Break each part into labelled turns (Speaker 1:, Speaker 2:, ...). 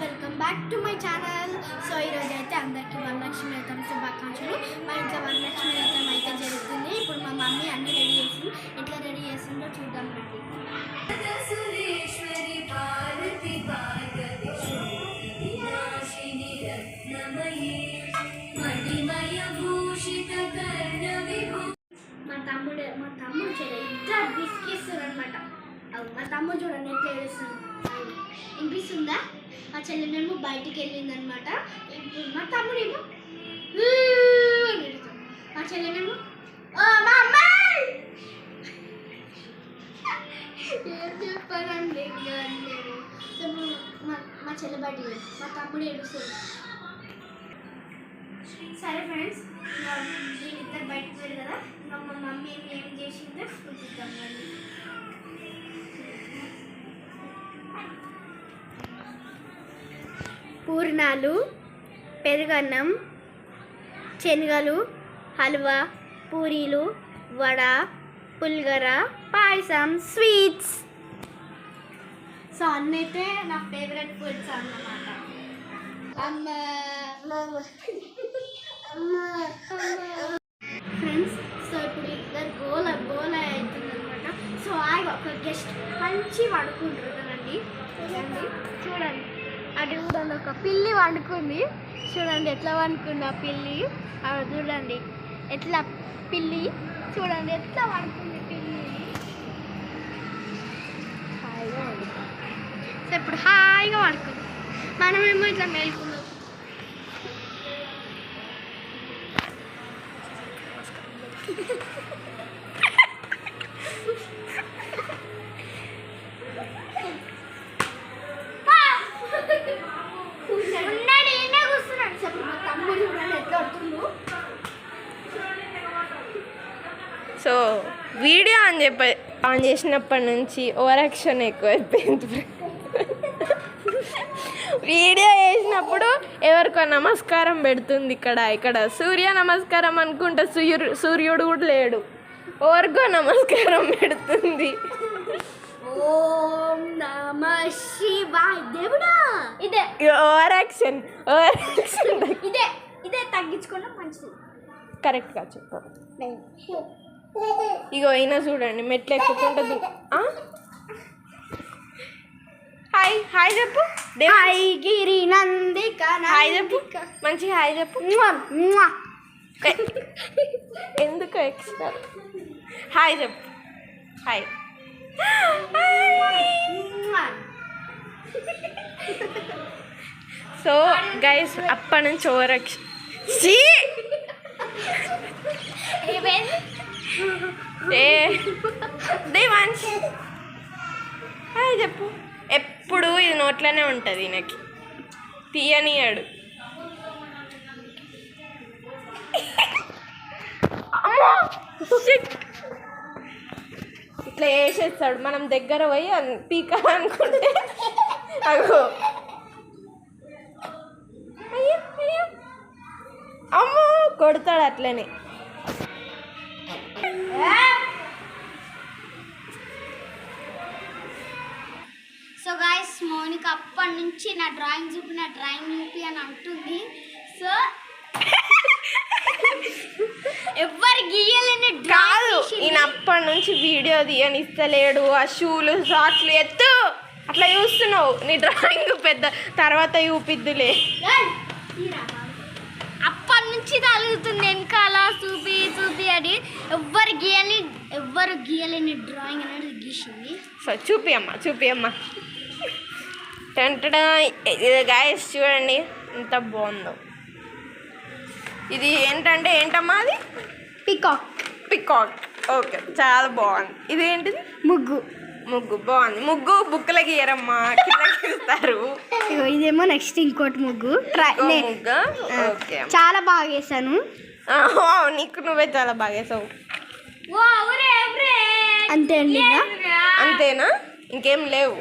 Speaker 1: Welcome back to my channel. So ఈరోజు అయితే అందరికీ వరలక్ష్మి వ్రతం శుభాకాంక్షలు. మా ఇంట్లో వరలక్ష్మి వ్రతం అయితే జరుగుతుంది. ఇప్పుడు మా మమ్మీ అన్నీ రెడీ చేసింది. ఎట్లా రెడీ చేసిందో చూద్దాం రండి. మా తమ్ముడు చూడండి ఇద్దరు బిస్కిస్తారు అనమాట. మా తమ్ముడు చూడండి ఎట్లా వేస్తుంది. వినిపిస్తుందా? మా చెల్లెనేమో బయటికి వెళ్ళిందనమాట. మా తమ్ముడేమో మా చెల్లెనేమో మా అమ్మాయి ఏం చెప్పానండి. మా చెల్లె బయటికి మా తమ్ముడు ఏడుస్తుంది. సరే ఫ్రెండ్స్, వీళ్ళిద్దరు బయటకు వెళ్ళి కదా. మా మమ్మీ ఏం చేసిందో చూపిద్దాం. పూర్ణాలు, పెరుగన్నం, శనగలు, హల్వా, పూరీలు, వడ, పులిగర, పాయసం, స్వీట్స్. సో అన్నైతే నా ఫేవరెట్ ఫుడ్స్ అన్నమాట. ఫ్రెండ్స్, సో ఇప్పుడు ఇద్దరు గోల అవుతుంది అనమాట. సో ఒక గెస్ట్ మంచి వండుకుంటారు కదండి. చూడండి అది చూడండి, ఒక పిల్లి వండుకుంది. చూడండి ఎట్లా వండుకుంది ఆ పిల్లి. చూడండి ఎట్లా పిల్లి చూడండి ఎట్లా వండుకుంది పిల్లి. హాయిగా వండుకుంది. సో ఇప్పుడు హాయిగా వండుకుంది. మనమేమో ఇట్లా మేలుకుందాం.
Speaker 2: సో వీడియో ఆన్ చేసినప్పటి నుంచి ఓవర్ యాక్షన్ ఎక్కువైపోయింది. వీడియో వేసినప్పుడు ఎవరికో నమస్కారం పెడుతుంది. ఇక్కడ సూర్య నమస్కారం అనుకుంటే సూర్యుడు కూడా లేడు. ఎవరికో నమస్కారం పెడుతుంది.
Speaker 1: ఓం నమః శివాయ. దేవుడా ఇదే
Speaker 2: ఓవర్ యాక్షన్
Speaker 1: ఇదే తగ్గించుకోవడం మంచిది.
Speaker 2: కరెక్ట్గా చెప్పు. ఇగో అయినా చూడండి మెట్లు ఎక్కుతుంటుంది. హాయ్ హాయ్ చెప్పు.
Speaker 1: హాయ్ గిరి నందిక.
Speaker 2: హాయ్ చెప్పు, మంచి హాయ్ చెప్పు. ఎందుకు ఎక్స్ట్రా హాయ్ చెప్పు. హాయ్. సో గైస్ అప్పటి నుంచి ఓవర్ యాక్షన్. దేవాన్స్ హాయ్ చెప్పు. ఎప్పుడు ఇది నోట్లోనే ఉంటుంది. నాకు తీయనియాడు. ఇట్లా వేసేస్తాడు. మనం దగ్గర పోయి పీకాలనుకుంటే అగో అమ్మో కొడతాడు అట్లనే.
Speaker 1: సో గాయస్, మౌనిక అప్పటి నుంచి నా డ్రాయింగ్ చూపి అని అంటుంది. సో ఎవరు గీయలేని
Speaker 2: కాదు, ఈయన అప్పటి నుంచి వీడియో తీయనిస్తలేడు. ఆ షూలు షార్ట్స్లు ఎత్తు అట్లా చూస్తున్నావు. నీ డ్రాయింగ్ పెద్ద తర్వాత చూపిద్దులే.
Speaker 1: అప్పటి నుంచి తగులుతుంది వెనకాల చూపి అని. ఎవ్వరు గీయలేని డ్రాయింగ్ అనేది గీసింది.
Speaker 2: సో చూపి అమ్మ. గాయస్ చూడండి ఎంత బాగుందో. ఇది ఏంటమ్మా? అది పికాక్. ఓకే, చాలా బాగుంది. ఇది ఏంటిది?
Speaker 1: ముగ్గు
Speaker 2: బాగుంది. ముగ్గు బుక్కలు గీయరమ్మా, కింద గీస్తారు.
Speaker 1: ఇదేమో నెక్స్ట్ ఇంకోటి ముగ్గు.
Speaker 2: ఓకే,
Speaker 1: చాలా బాగా వేసాను.
Speaker 2: నీకు నువ్వే చాలా బాగా వేసావు.
Speaker 1: అంతే అండి.
Speaker 2: అంతేనా? ఇంకేం లేవు.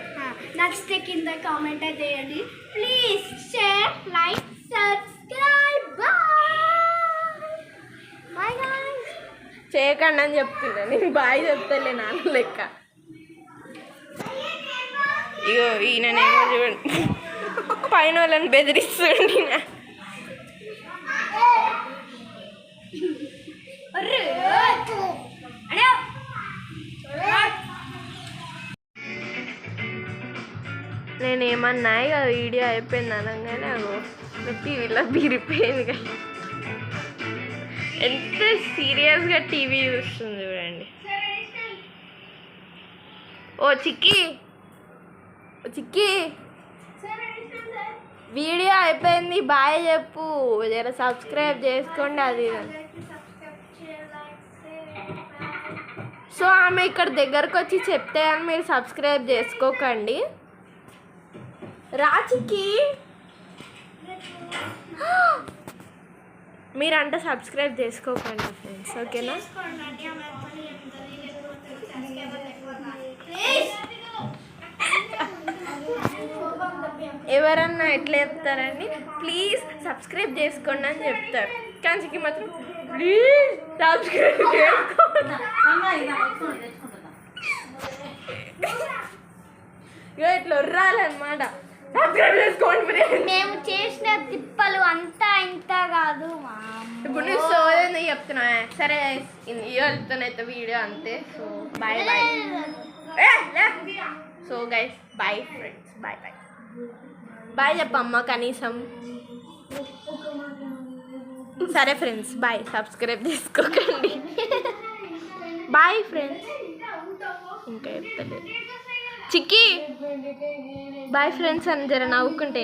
Speaker 1: నచ్చితే కింద కామెంట్ అయితే చేయండి. Please share, like, subscribe. Bye guys.
Speaker 2: చేయకండి అని చెప్తున్నా. నేను బాయ్ చెప్తాలే నాన్న లెక్క. ఇగో ఈయననేమో చూడండి పైన వాళ్ళని బెదిరిస్తుండి నేనేమన్నా ఇక వీడియో అయిపోయింది అనగానే అగో టీవీలో బీరిపోయింది కదా. ఎంత సీరియస్గా టీవీ చూస్తుంది చూడండి. ఓ చిక్కి చిక్కి వీడియో అయిపోయింది బాయ్ చెప్పు. జర సబ్స్క్రైబ్ చేసుకోండి అది. సో ఆమె ఇక్కడ దగ్గరకు వచ్చి చెప్తే కానీ మీరు సబ్స్క్రైబ్ చేసుకోకండి. రాచికి మీరంటే సబ్స్క్రైబ్ చేసుకోకండి ఫ్రెండ్స్, ఓకేనా? ఎవరన్నా ఎట్లా చెప్తారండి, ప్లీజ్ సబ్స్క్రైబ్ చేసుకోండి అని చెప్తారు. కానీ చిక్కి మాత్రం ప్లీజ్ సబ్స్క్రైబ్ చేసుకోండి ఇట్లా రాలన్నమాట. సబ్స్క్రైబ్ చేసుకోండి ఫ్రెండ్స్.
Speaker 1: మేము చేసిన తిప్పలు అంతా ఇంత కాదు.
Speaker 2: ఇప్పుడు నువ్వు సోదని చెప్తున్నా. సరే ఇవాళతోనైతే వీడియో అంతే. So bye bye. So guys bye friends, bye bye bye చెప్పమ్మా కనీసం. సరే ఫ్రెండ్స్ బాయ్, సబ్స్క్రైబ్ చేసుకోకండి. Bye friends. ఇంకా చెప్తలేదు చిక్కి బాయ్ ఫ్రెండ్స్ అని జర నవ్వుకుంటే